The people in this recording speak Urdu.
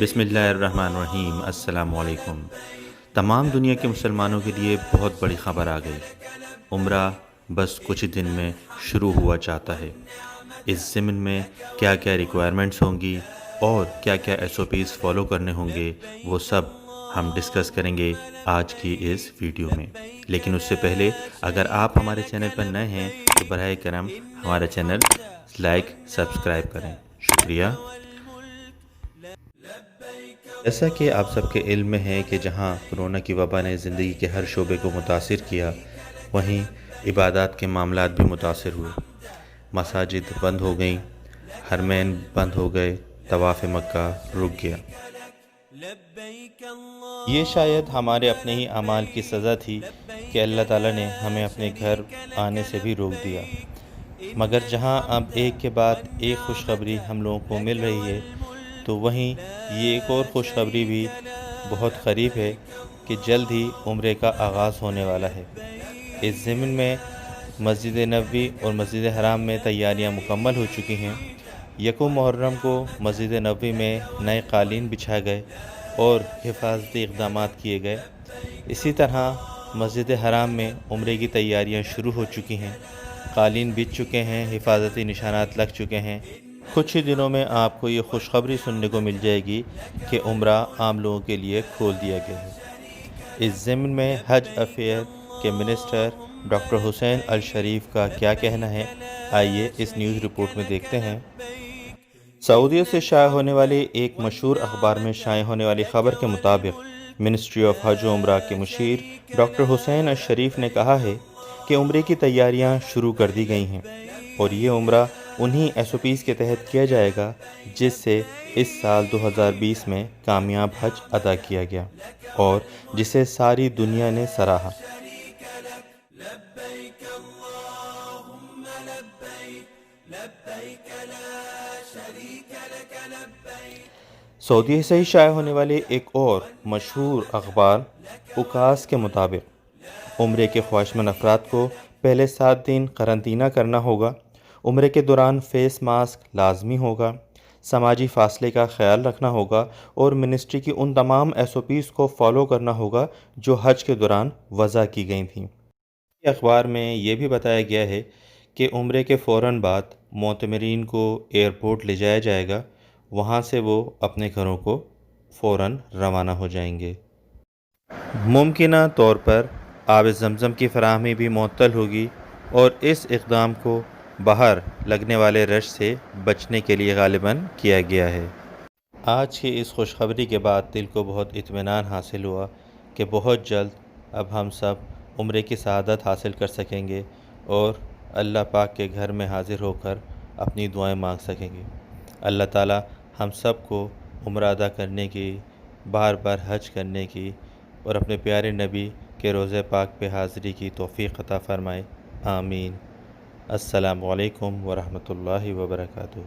بسم اللہ الرحمن الرحیم۔ السلام علیکم۔ تمام دنیا کے مسلمانوں کے لیے بہت بڑی خبر آ گئی۔ عمرہ بس کچھ دن میں شروع ہوا چاہتا ہے۔ اس ضمن میں کیا کیا ریکوائرمنٹس ہوں گی اور کیا کیا SOPs فالو کرنے ہوں گے، وہ سب ہم ڈسکس کریں گے آج کی اس ویڈیو میں۔ لیکن اس سے پہلے اگر آپ ہمارے چینل پر نئے ہیں تو براہ کرم ہمارا چینل لائک سبسکرائب کریں۔ شکریہ۔ جیسا کہ آپ سب کے علم میں ہے کہ جہاں کرونا کی وبا نے زندگی کے ہر شعبے کو متاثر کیا، وہیں عبادات کے معاملات بھی متاثر ہوئے۔ مساجد بند ہو گئیں، حرمین بند ہو گئے، طواف مکہ رک گیا۔ یہ شاید ہمارے اپنے ہی اعمال کی سزا تھی کہ اللہ تعالیٰ نے ہمیں اپنے گھر آنے سے بھی روک دیا۔ مگر جہاں اب ایک کے بعد ایک خوشخبری ہم لوگوں کو مل رہی ہے، تو وہیں یہ ایک اور خوشخبری بھی بہت قریب ہے کہ جلد ہی عمرے کا آغاز ہونے والا ہے۔ اس ضمن میں مسجد نبوی اور مسجد حرام میں تیاریاں مکمل ہو چکی ہیں۔ یکم محرم کو مسجد نبوی میں نئے قالین بچھائے گئے اور حفاظتی اقدامات کیے گئے۔ اسی طرح مسجد حرام میں عمرے کی تیاریاں شروع ہو چکی ہیں، قالین بچھ چکے ہیں، حفاظتی نشانات لگ چکے ہیں۔ کچھ ہی دنوں میں آپ کو یہ خوشخبری سننے کو مل جائے گی کہ عمرہ عام لوگوں کے لیے کھول دیا گیا ہے۔ اس ضمن میں حج افیئر کے منسٹر ڈاکٹر حسین الشریف کا کیا کہنا ہے، آئیے اس نیوز رپورٹ میں دیکھتے ہیں۔ سعودیہ سے شائع ہونے والے ایک مشہور اخبار میں شائع ہونے والی خبر کے مطابق منسٹری آف حج و عمرہ کے مشیر ڈاکٹر حسین الشریف نے کہا ہے کہ عمرے کی تیاریاں شروع کر دی گئی ہیں اور یہ عمرہ انہی SOPs کے تحت کیا جائے گا جس سے اس سال 2020 میں کامیاب حج ادا کیا گیا اور جسے ساری دنیا نے سراہا۔ سعودیہ سے ہی شائع ہونے والے ایک اور مشہور اخبار اوکاس کے مطابق عمرے کے خواہشمند افراد کو پہلے 7 دن قرنطینہ کرنا ہوگا۔ عمرے کے دوران فیس ماسک لازمی ہوگا، سماجی فاصلے کا خیال رکھنا ہوگا اور منسٹری کی ان تمام SOPs کو فالو کرنا ہوگا جو حج کے دوران وضع کی گئی تھیں۔ اخبار میں یہ بھی بتایا گیا ہے کہ عمرے کے فوراً بعد معتمرین کو ایئرپورٹ لے جایا جائے گا، وہاں سے وہ اپنے گھروں کو فوراً روانہ ہو جائیں گے۔ ممکنہ طور پر آب زمزم کی فراہمی بھی معطل ہوگی اور اس اقدام کو باہر لگنے والے رش سے بچنے کے لیے غالباً کیا گیا ہے۔ آج کی اس خوشخبری کے بعد دل کو بہت اطمینان حاصل ہوا کہ بہت جلد اب ہم سب عمرے کی سعادت حاصل کر سکیں گے اور اللہ پاک کے گھر میں حاضر ہو کر اپنی دعائیں مانگ سکیں گے۔ اللہ تعالیٰ ہم سب کو عمرہ ادا کرنے کی، بار بار حج کرنے کی اور اپنے پیارے نبی کے روضہ پاک پہ حاضری کی توفیق عطا فرمائے۔ آمین۔ السلام علیکم ورحمۃ اللہ وبرکاتہ۔